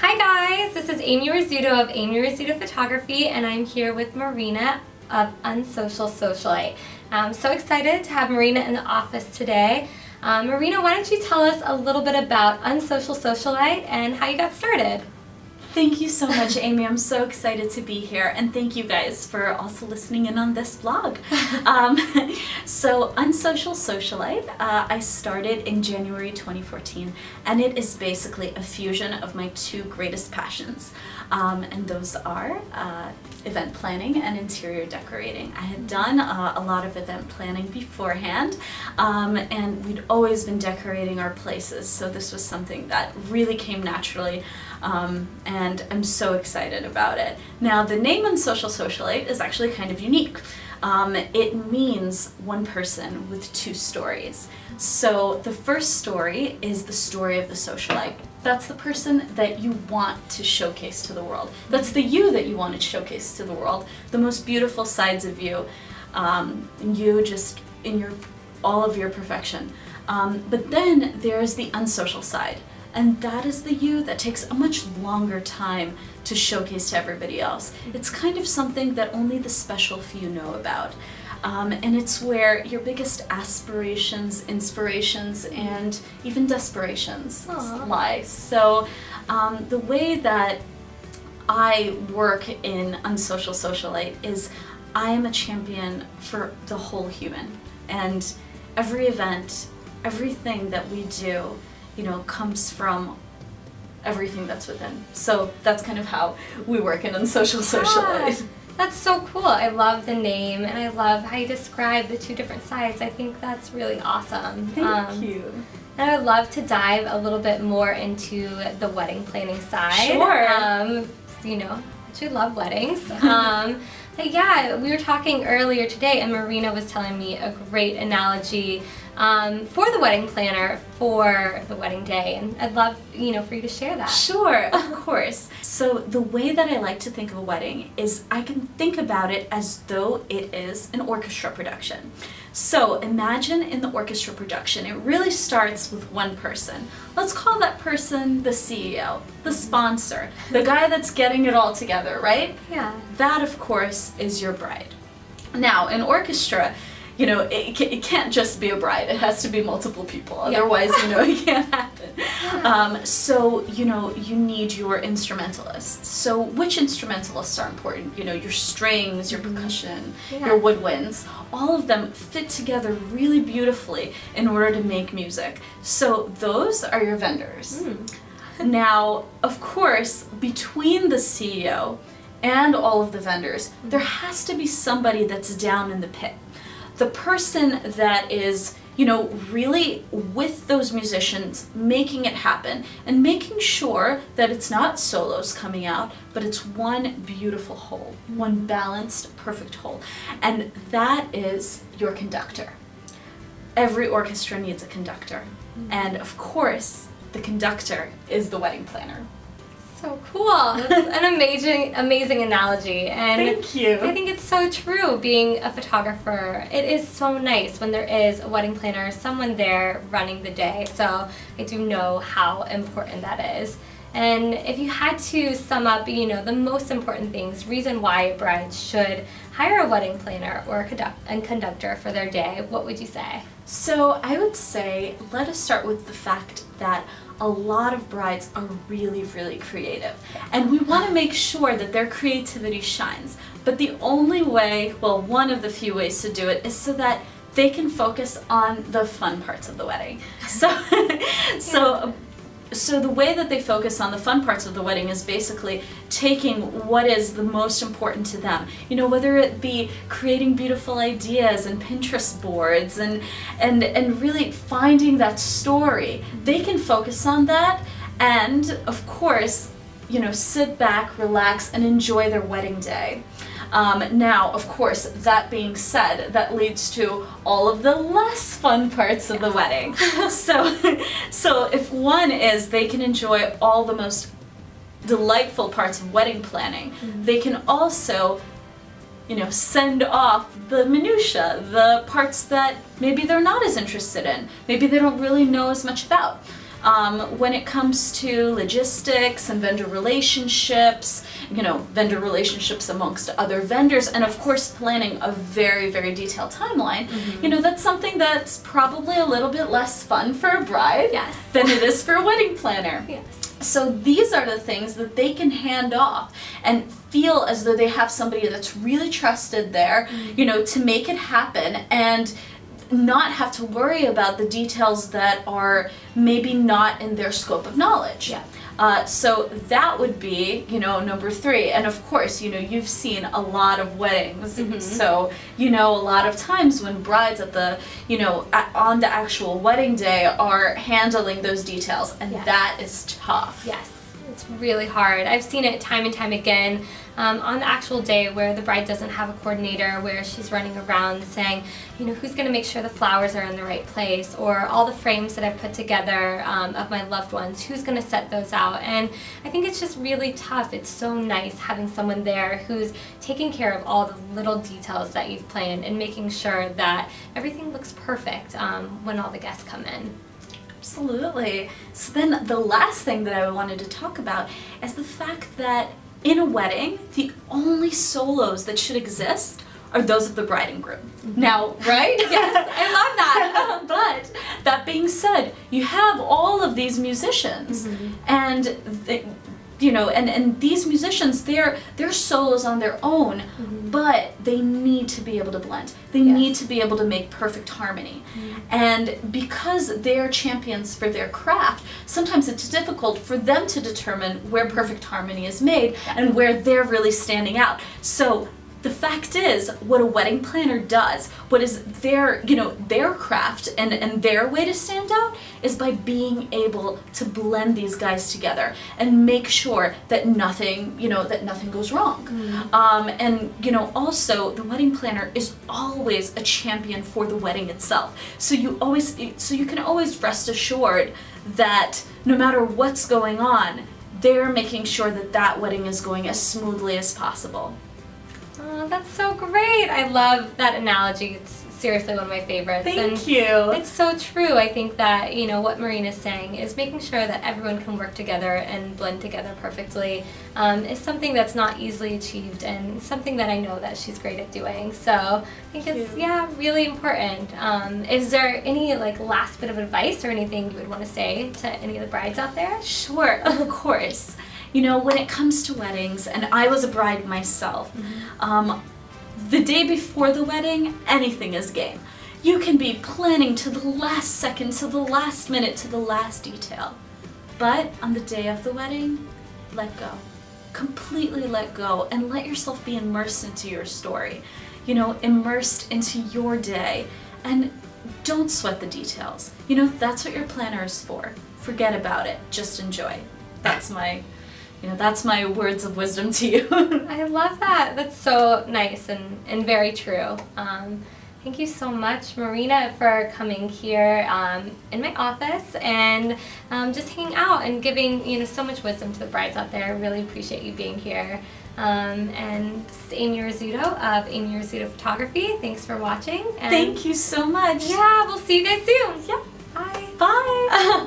Hi guys, this is Amy Rizzuto of Amy Rizzuto Photography, and I'm here with Marina of Unsocial Socialite. I'm so excited to have Marina in the office today. Marina, why don't you tell us a little bit about Unsocial Socialite and how you got started? Thank you so much, Amy. I'm so excited to be here, and thank you guys for also listening in on this vlog. So Unsocial Socialite, I started in January 2014, and it is basically a fusion of my two greatest passions, and those are event planning and interior decorating. I had done a lot of event planning beforehand, and we'd always been decorating our places, so this was something that really came naturally. And I'm so excited about it. Now, the name Unsocial Socialite is actually kind of unique. It means one person with two stories. So the first story is the story of the socialite. That's the person that you want to showcase to the world. That's the you that you want to showcase to the world. The most beautiful sides of you, you just in all of your perfection. But then there's the unsocial side. And that is the you that takes a much longer time to showcase to everybody else. It's kind of something that only the special few know about. And it's where your biggest aspirations, inspirations, and even desperations lie. So the way that I work in Unsocial Socialite is I am a champion for the whole human. And every event, everything that we do, comes from everything that's within. So that's kind of how we work in Unsocial Socialite. That's so cool. I love the name, and I love how you describe the two different sides. I think that's really awesome. Thank you. And I would love to dive a little bit more into the wedding planning side. Sure. Which we love weddings. But yeah, we were talking earlier today, and Marina was telling me a great analogy for the wedding planner for the wedding day, and I'd love for you to share that. Sure, of course. So the way that I like to think of a wedding is I can think about it as though it is an orchestra production. So imagine in the orchestra production, it really starts with one person. Let's call that person the CEO, the sponsor, the guy that's getting it all together, right? Yeah. That, of course, is your bride. Now, in orchestra, it can't just be a bride. It has to be multiple people. Otherwise, it can't happen. So, you need your instrumentalists. So which instrumentalists are important? Your strings, your percussion, your woodwinds, all of them fit together really beautifully in order to make music. So those are your vendors. Now, of course, between the CEO and all of the vendors, there has to be somebody that's down in the pit. The person that is, really with those musicians, making it happen, and making sure that it's not solos coming out, but it's one beautiful whole, one balanced, perfect whole. And that is your conductor. Every orchestra needs a conductor. And of course, the conductor is the wedding planner. So cool. That's an amazing analogy. And thank you. I think it's so true. Being a photographer, it is so nice when there is a wedding planner, someone there running the day. So I do know how important that is. And if you had to sum up, the most important things, reason why brides should hire a wedding planner or a conductor for their day, what would you say? So I would say, let us start with the fact that a lot of brides are really, really creative. And we want to make sure that their creativity shines. But the only way, one of the few ways to do it is so that they can focus on the fun parts of the wedding. So the way that they focus on the fun parts of the wedding is basically taking what is the most important to them. Whether it be creating beautiful ideas and Pinterest boards and really finding that story. They can focus on that and, of course, sit back, relax, and enjoy their wedding day. Now, of course, that being said, that leads to all of the less fun parts of the wedding. So if one is they can enjoy all the most delightful parts of wedding planning, they can also, send off the minutia, the parts that maybe they're not as interested in, maybe they don't really know as much about. When it comes to logistics and vendor relationships, vendor relationships amongst other vendors, and of course planning a very, very detailed timeline, that's something that's probably a little bit less fun for a bride than it is for a wedding planner. Yes. So these are the things that they can hand off and feel as though they have somebody that's really trusted there, to make it happen, and not have to worry about the details that are maybe not in their scope of knowledge. Yeah. So that would be, number 3. And of course, you've seen a lot of weddings. So, a lot of times when brides at the, on the actual wedding day are handling those details, and that is tough. Yes, it's really hard. I've seen it time and time again. On the actual day where the bride doesn't have a coordinator, where she's running around saying, who's going to make sure the flowers are in the right place, or all the frames that I've put together of my loved ones, who's going to set those out. And I think it's just really tough. It's so nice having someone there who's taking care of all the little details that you've planned and making sure that everything looks perfect when all the guests come in. Absolutely. So then the last thing that I wanted to talk about is the fact that in a wedding, the only solos that should exist are those of the bride and groom. Now, right? Yes, I love that. But that being said, you have all of these musicians, and and these musicians, they're solos on their own, but they need to be able to blend. They need to be able to make perfect harmony. And because they're champions for their craft, sometimes it's difficult for them to determine where perfect harmony is made and where they're really standing out. So the fact is, what a wedding planner does, what is their craft and their way to stand out, is by being able to blend these guys together and make sure that nothing goes wrong. And also the wedding planner is always a champion for the wedding itself. So you can always rest assured that no matter what's going on, they're making sure that that wedding is going as smoothly as possible. Oh, that's so great. I love that analogy. It's seriously one of my favorites. Thank you. It's so true. I think that, what Marina's saying is making sure that everyone can work together and blend together perfectly is something that's not easily achieved, and something that I know that she's great at doing. So I think it's, really important. Is there any last bit of advice or anything you would want to say to any of the brides out there? Sure, of course. When it comes to weddings, and I was a bride myself, the day before the wedding, anything is game. You can be planning to the last second, to the last minute, to the last detail. But on the day of the wedding, let go. Completely let go and let yourself be immersed into your story. Immersed into your day. And don't sweat the details. That's what your planner is for. Forget about it. Just enjoy. That's my words of wisdom to you. I love that. That's so nice and very true. Thank you so much, Marina, for coming here in my office and just hanging out and giving so much wisdom to the brides out there. I really appreciate you being here. And this is Amy Rizzuto of Amy Rizzuto Photography. Thanks for watching. And thank you so much. Yeah, we'll see you guys soon. Yep. Bye. Bye.